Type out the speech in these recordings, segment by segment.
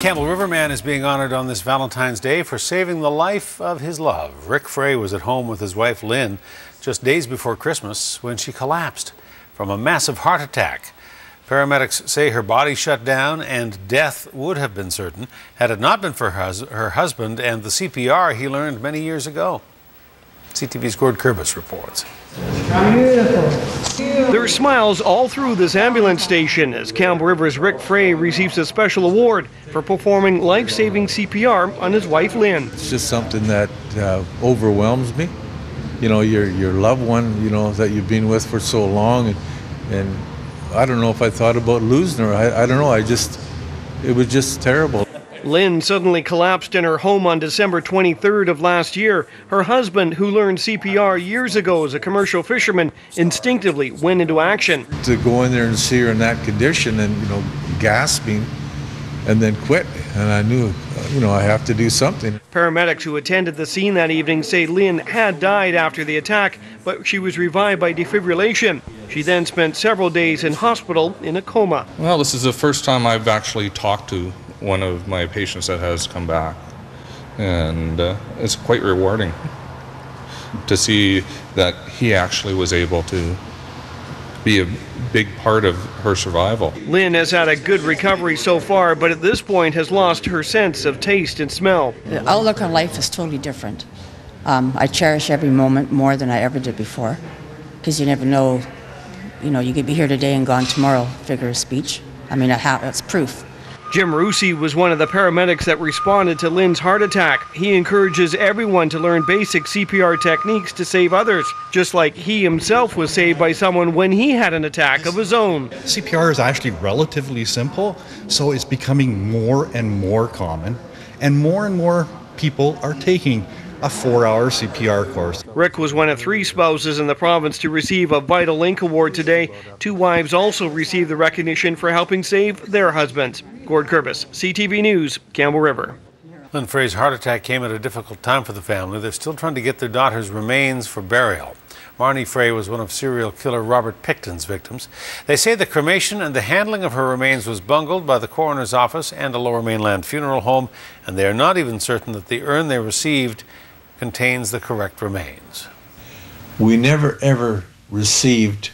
Campbell River man is being honored on this Valentine's Day for saving the life of his love. Rick Frey was at home with his wife Lynn just days before Christmas when she collapsed from a massive heart attack. Paramedics say her body shut down and death would have been certain had it not been for her husband and the CPR he learned many years ago. CTV's Gord Kurbis reports. There are smiles all through this ambulance station as Campbell River's Rick Frey receives a special award for performing life-saving CPR on his wife Lynn. It's just something that overwhelms me. You know, your loved one, you know, that you've been with for so long, and I don't know if I thought about losing her. I don't know. It was just terrible. Lynn suddenly collapsed in her home on December 23rd of last year. Her husband, who learned CPR years ago as a commercial fisherman, instinctively went into action. To go in there and see her in that condition and, you know, gasping and then quit, and I knew, you know, I have to do something. Paramedics who attended the scene that evening say Lynn had died after the attack, but she was revived by defibrillation. She then spent several days in hospital in a coma. Well, this is the first time I've actually talked to one of my patients that has come back, and it's quite rewarding to see that he actually was able to be a big part of her survival. Lynn has had a good recovery so far, but at this point has lost her sense of taste and smell. The outlook on life is totally different. I cherish every moment more than I ever did before, because you never know, you know, you could be here today and gone tomorrow, figure of speech. I mean, that's proof. Jim Rusi was one of the paramedics that responded to Lynn's heart attack. He encourages everyone to learn basic CPR techniques to save others, just like he himself was saved by someone when he had an attack of his own. CPR is actually relatively simple, so it's becoming more and more common, and more people are taking a 4-hour CPR course. Rick was one of 3 spouses in the province to receive a Vital Link Award today. 2 wives also received the recognition for helping save their husbands. Gord Kurbis, CTV News, Campbell River. Lynn Frey's heart attack came at a difficult time for the family. They're still trying to get their daughter's remains for burial. Marnie Frey was one of serial killer Robert Pickton's victims. They say the cremation and the handling of her remains was bungled by the coroner's office and a Lower Mainland funeral home, and they are not even certain that the urn they received contains the correct remains. We never ever received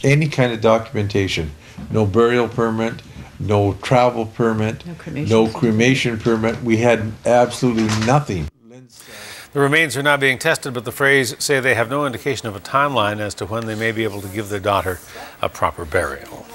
any kind of documentation. No burial permit, no travel permit, no cremation permit. We had absolutely nothing. The remains are now being tested, but the Freys say they have no indication of a timeline as to when they may be able to give their daughter a proper burial.